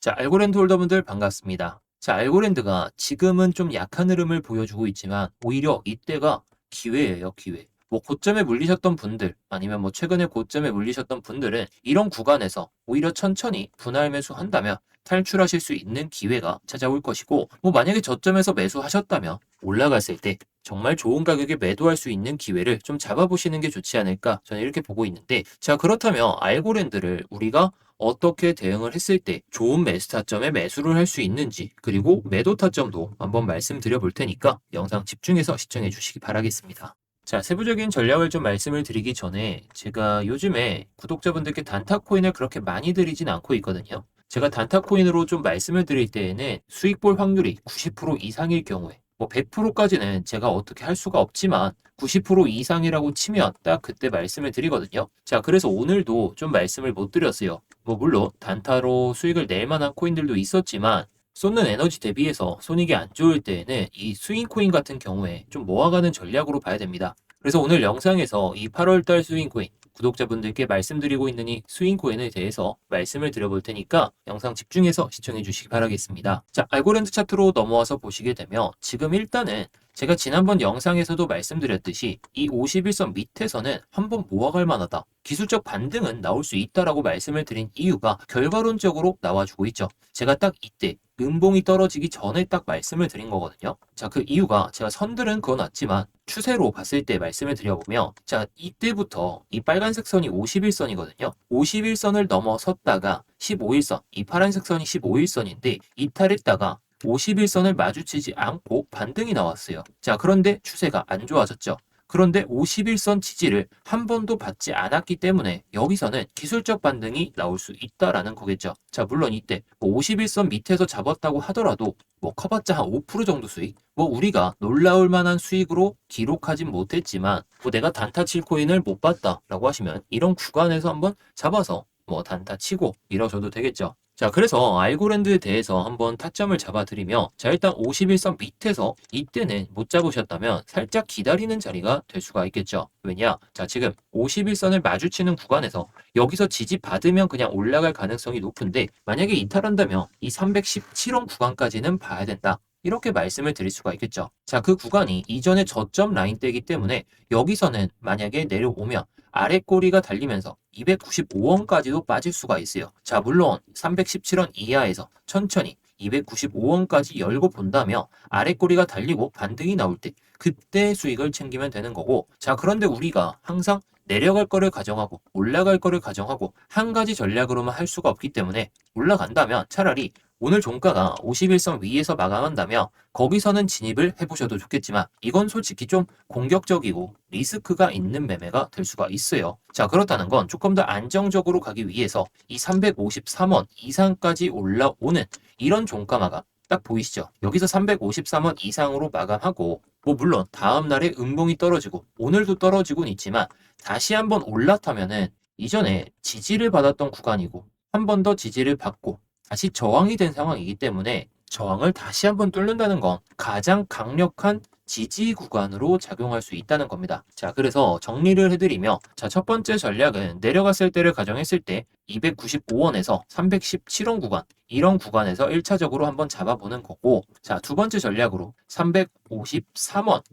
자, 알고랜드 홀더분들 반갑습니다. 자, 알고랜드가 지금은 좀 약한 흐름을 보여주고 있지만 오히려 이때가 기회예요, 기회. 뭐 고점에 물리셨던 분들 아니면 뭐 최근에 고점에 물리셨던 분들은 이런 구간에서 오히려 천천히 분할 매수한다면 탈출하실 수 있는 기회가 찾아올 것이고, 뭐 만약에 저점에서 매수하셨다면 올라갔을 때 정말 좋은 가격에 매도할 수 있는 기회를 좀 잡아보시는 게 좋지 않을까, 저는 이렇게 보고 있는데, 자, 그렇다면 알고랜드를 우리가 어떻게 대응을 했을 때 좋은 매수 타점에 매수를 할 수 있는지, 그리고 매도 타점도 한번 말씀드려 볼 테니까 영상 집중해서 시청해 주시기 바라겠습니다. 자, 세부적인 전략을 좀 말씀을 드리기 전에 제가 요즘에 구독자분들께 단타 코인을 그렇게 많이 드리진 않고 있거든요. 제가 단타 코인으로 좀 말씀을 드릴 때에는 수익 볼 확률이 90% 이상일 경우에, 뭐 100%까지는 제가 어떻게 할 수가 없지만 90% 이상이라고 치면 딱 그때 말씀을 드리거든요. 자, 그래서 오늘도 좀 말씀을 못 드렸어요. 뭐 물론 단타로 수익을 낼 만한 코인들도 있었지만 쏟는 에너지 대비해서 손익이 안 좋을 때에는 이 스윙 코인 같은 경우에 좀 모아가는 전략으로 봐야 됩니다. 그래서 오늘 영상에서 이 8월달 스윙 코인, 구독자분들께 말씀드리고 있는 이 스윙 코인에 대해서 말씀을 드려볼 테니까 영상 집중해서 시청해 주시기 바라겠습니다. 자, 알고랜드 차트로 넘어와서 보시게 되면 지금 일단은 제가 지난번 영상에서도 말씀드렸듯이 이 51선 밑에서는 한번 모아갈 만하다, 기술적 반등은 나올 수 있다라고 말씀을 드린 이유가 결과론적으로 나와주고 있죠. 제가 딱 이때 음봉이 떨어지기 전에 딱 말씀을 드린 거거든요. 자, 그 이유가 제가 선들은 그어놨지만 추세로 봤을 때 말씀을 드려보면, 자, 이때부터 이 빨간색 선이 51선이거든요. 51선을 넘어섰다가 15일선, 이 파란색 선이 15일선인데 이탈했다가 51선을 마주치지 않고 반등이 나왔어요. 자, 그런데 추세가 안 좋아졌죠. 그런데 51선 지지를 한 번도 받지 않았기 때문에 여기서는 기술적 반등이 나올 수 있다라는 거겠죠. 자, 물론 이때 뭐 51선 밑에서 잡았다고 하더라도 뭐 커봤자 한 5% 정도 수익? 뭐 우리가 놀라울 만한 수익으로 기록하진 못했지만 뭐 내가 단타 칠 코인을 못 봤다라고 하시면 이런 구간에서 한번 잡아서 뭐 단타 치고 이러셔도 되겠죠. 자, 그래서 알고랜드에 대해서 한번 타점을 잡아드리며, 자, 일단 51선 밑에서 이때는 못 잡으셨다면 살짝 기다리는 자리가 될 수가 있겠죠. 왜냐? 자, 지금 51선을 마주치는 구간에서 여기서 지지 받으면 그냥 올라갈 가능성이 높은데, 만약에 이탈한다면 이 317원 구간까지는 봐야 된다, 이렇게 말씀을 드릴 수가 있겠죠. 자, 그 구간이 이전에 저점 라인대이기 때문에 여기서는 만약에 내려오면 아래 꼬리가 달리면서 295원까지도 빠질 수가 있어요. 자, 물론 317원 이하에서 천천히 295원까지 열고 본다면 아래 꼬리가 달리고 반등이 나올 때 그때 수익을 챙기면 되는 거고, 자, 그런데 우리가 항상 내려갈 거를 가정하고 올라갈 거를 가정하고 한 가지 전략으로만 할 수가 없기 때문에, 올라간다면 차라리 오늘 종가가 51선 위에서 마감한다면 거기서는 진입을 해보셔도 좋겠지만, 이건 솔직히 좀 공격적이고 리스크가 있는 매매가 될 수가 있어요. 자, 그렇다는 건 조금 더 안정적으로 가기 위해서 이 353원 이상까지 올라오는 이런 종가 마감 딱 보이시죠? 여기서 353원 이상으로 마감하고, 뭐 물론 다음 날에 음봉이 떨어지고 오늘도 떨어지곤 있지만 다시 한번 올라타면은 이전에 지지를 받았던 구간이고 한 번 더 지지를 받고 다시 저항이 된 상황이기 때문에 저항을 다시 한번 뚫는다는 건 가장 강력한 지지 구간으로 작용할 수 있다는 겁니다. 자, 그래서 정리를 해드리며, 자, 첫 번째 전략은 내려갔을 때를 가정했을 때 295원에서 317원 구간, 이런 구간에서 1차적으로 한번 잡아보는 거고, 자, 두 번째 전략으로 353원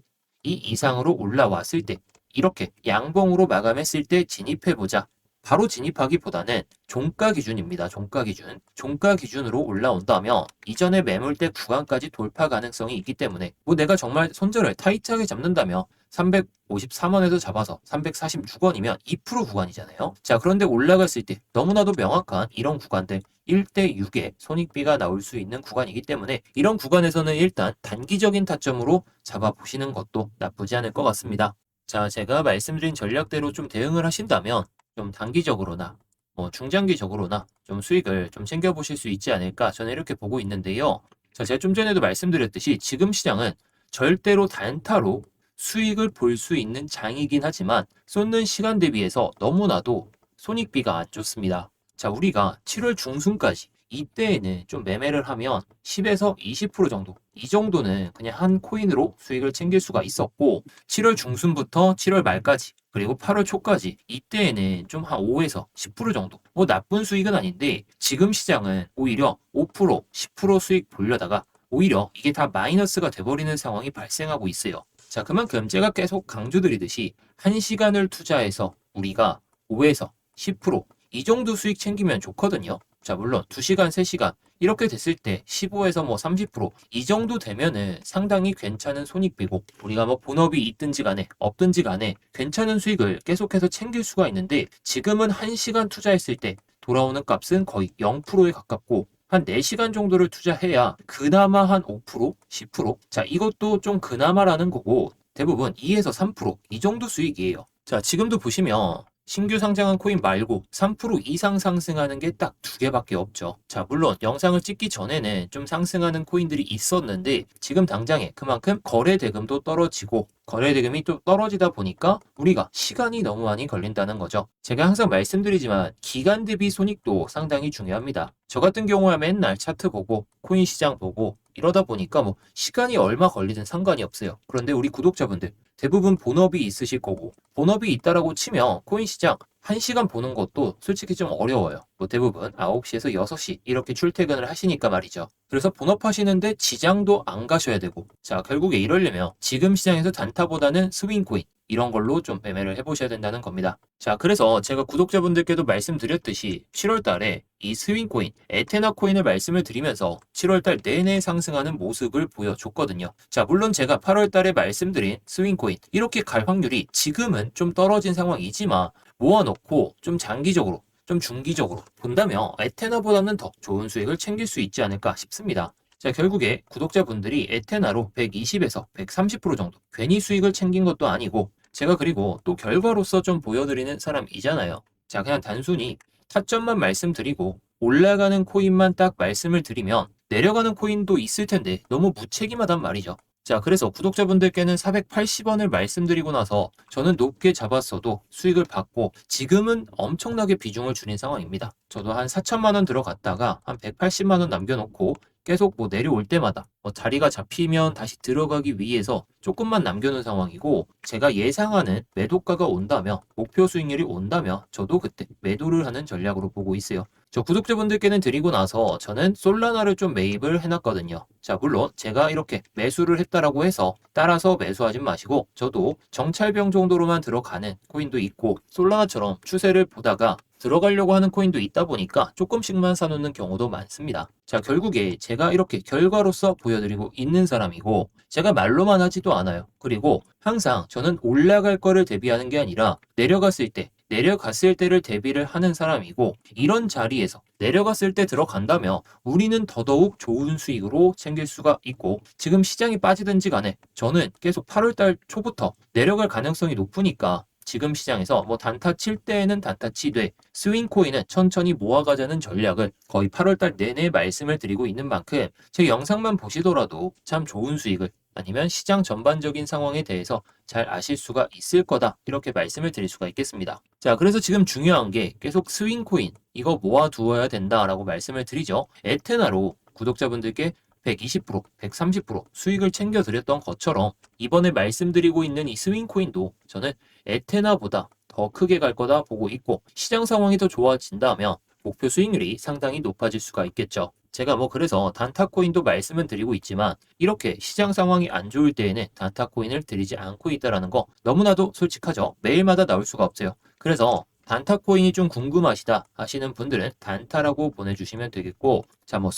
이 이상으로 올라왔을 때 이렇게 양봉으로 마감했을 때 진입해보자. 바로 진입하기보다는 종가 기준입니다. 종가 기준. 종가 기준으로 올라온다면 이전의 매물대 구간까지 돌파 가능성이 있기 때문에, 뭐 내가 정말 손절을 타이트하게 잡는다면 353원에서 잡아서 346원이면 2% 구간이잖아요. 자, 그런데 올라갔을 때 너무나도 명확한 이런 구간들 1대 6의 손익비가 나올 수 있는 구간이기 때문에 이런 구간에서는 일단 단기적인 타점으로 잡아보시는 것도 나쁘지 않을 것 같습니다. 자, 제가 말씀드린 전략대로 좀 대응을 하신다면 좀 단기적으로나 뭐 중장기적으로나 좀 수익을 좀 챙겨보실 수 있지 않을까, 저는 이렇게 보고 있는데요. 자, 제가 좀 전에도 말씀드렸듯이 지금 시장은 절대로 단타로 수익을 볼 수 있는 장이긴 하지만 쏟는 시간 대비해서 너무나도 손익비가 안 좋습니다. 자, 우리가 7월 중순까지 이때에는 좀 매매를 하면 10에서 20% 정도, 이 정도는 그냥 한 코인으로 수익을 챙길 수가 있었고, 7월 중순부터 7월 말까지 그리고 8월 초까지 이때에는 좀 한 5에서 10% 정도, 뭐 나쁜 수익은 아닌데, 지금 시장은 오히려 5%, 10% 수익 보려다가 오히려 이게 다 마이너스가 돼버리는 상황이 발생하고 있어요. 자, 그만큼 제가 계속 강조드리듯이 1시간을 투자해서 우리가 5에서 10%이 정도 수익 챙기면 좋거든요. 자, 물론 2시간, 3시간 이렇게 됐을 때 15에서 뭐 30%이 정도 되면은 상당히 괜찮은 손익비고, 우리가 뭐 본업이 있든지 간에 없든지 간에 괜찮은 수익을 계속해서 챙길 수가 있는데, 지금은 1시간 투자했을 때 돌아오는 값은 거의 0%에 가깝고, 한 4시간 정도를 투자해야 그나마 한 5%, 10%? 자, 이것도 좀 그나마라는 거고, 대부분 2에서 3%이 정도 수익이에요. 자, 지금도 보시면 신규 상장한 코인 말고 3% 이상 상승하는 게 딱 2개밖에 없죠. 자, 물론 영상을 찍기 전에는 좀 상승하는 코인들이 있었는데, 지금 당장에 그만큼 거래 대금도 떨어지고, 거래 대금이 또 떨어지다 보니까 우리가 시간이 너무 많이 걸린다는 거죠. 제가 항상 말씀드리지만 기간 대비 손익도 상당히 중요합니다. 저 같은 경우야 맨날 차트 보고 코인 시장 보고 이러다 보니까 뭐 시간이 얼마 걸리든 상관이 없어요. 그런데 우리 구독자분들 대부분 본업이 있으실 거고, 본업이 있다라고 치면 코인 시장 1시간 보는 것도 솔직히 좀 어려워요. 뭐 대부분 9시에서 6시 이렇게 출퇴근을 하시니까 말이죠. 그래서 본업하시는데 지장도 안 가셔야 되고, 자, 결국에 이러려면 지금 시장에서 단타보다는 스윙코인 이런 걸로 좀 매매를 해보셔야 된다는 겁니다. 자, 그래서 제가 구독자분들께도 말씀드렸듯이 7월 달에 이 스윙코인, 에테나 코인을 말씀을 드리면서 7월 달 내내 상승하는 모습을 보여줬거든요. 자, 물론 제가 8월 달에 말씀드린 스윙코인 이렇게 갈 확률이 지금은 좀 떨어진 상황이지만, 모아놓고 좀 장기적으로, 좀 중기적으로 본다면 에테나보다는 더 좋은 수익을 챙길 수 있지 않을까 싶습니다. 자, 결국에 구독자분들이 에테나로 120에서 130% 정도 괜히 수익을 챙긴 것도 아니고, 제가 그리고 또 결과로서 좀 보여드리는 사람이잖아요. 자, 그냥 단순히 타점만 말씀드리고 올라가는 코인만 딱 말씀을 드리면 내려가는 코인도 있을 텐데 너무 무책임하단 말이죠. 자, 그래서 구독자분들께는 480원을 말씀드리고 나서 저는 높게 잡았어도 수익을 받고, 지금은 엄청나게 비중을 줄인 상황입니다. 저도 한 4천만 원 들어갔다가 한 180만 원 남겨놓고 계속 뭐 내려올 때마다 뭐 자리가 잡히면 다시 들어가기 위해서 조금만 남겨놓은 상황이고, 제가 예상하는 매도가가 온다면, 목표 수익률이 온다면 저도 그때 매도를 하는 전략으로 보고 있어요. 저 구독자분들께는 드리고 나서 저는 솔라나를 좀 매입을 해놨거든요. 자, 물론 제가 이렇게 매수를 했다라고 해서 따라서 매수하진 마시고, 저도 정찰병 정도로만 들어가는 코인도 있고, 솔라나처럼 추세를 보다가 들어가려고 하는 코인도 있다 보니까 조금씩만 사놓는 경우도 많습니다. 자, 결국에 제가 이렇게 결과로서 보여드리고 있는 사람이고, 제가 말로만 하지도 않아요. 그리고 항상 저는 올라갈 거를 대비하는 게 아니라 내려갔을 때를 대비를 하는 사람이고, 이런 자리에서 내려갔을 때 들어간다면 우리는 더더욱 좋은 수익으로 챙길 수가 있고, 지금 시장이 빠지든지 간에 저는 계속 8월달 초부터 내려갈 가능성이 높으니까 지금 시장에서 뭐 단타 칠 때에는 단타 치되 스윙코인은 천천히 모아가자는 전략을 거의 8월달 내내 말씀을 드리고 있는 만큼, 제 영상만 보시더라도 참 좋은 수익을, 아니면 시장 전반적인 상황에 대해서 잘 아실 수가 있을 거다, 이렇게 말씀을 드릴 수가 있겠습니다. 자, 그래서 지금 중요한 게 계속 스윙코인 이거 모아두어야 된다라고 말씀을 드리죠. 에테나로 구독자분들께 120%, 130% 수익을 챙겨드렸던 것처럼 이번에 말씀드리고 있는 이 스윙코인도 저는 에테나보다 더 크게 갈 거다 보고 있고, 시장 상황이 더 좋아진다면 목표 수익률이 상당히 높아질 수가 있겠죠. 제가 뭐 그래서 단타코인도 말씀은 드리고 있지만, 이렇게 시장 상황이 안 좋을 때에는 단타코인을 드리지 않고 있다는 거 너무나도 솔직하죠. 매일마다 나올 수가 없어요. 그래서 단타코인이 좀 궁금하시다 하시는 분들은 단타라고 보내주시면 되겠고, 자, 뭐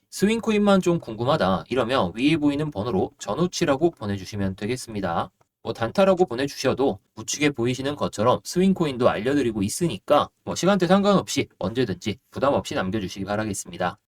스윙코인만 좀 궁금하다 이러면 위에 보이는 번호로 전우치라고 보내주시면 되겠습니다. 뭐 단타라고 보내주셔도 우측에 보이시는 것처럼 스윙코인도 알려드리고 있으니까 뭐 시간대 상관없이 언제든지 부담 없이 남겨주시기 바라겠습니다.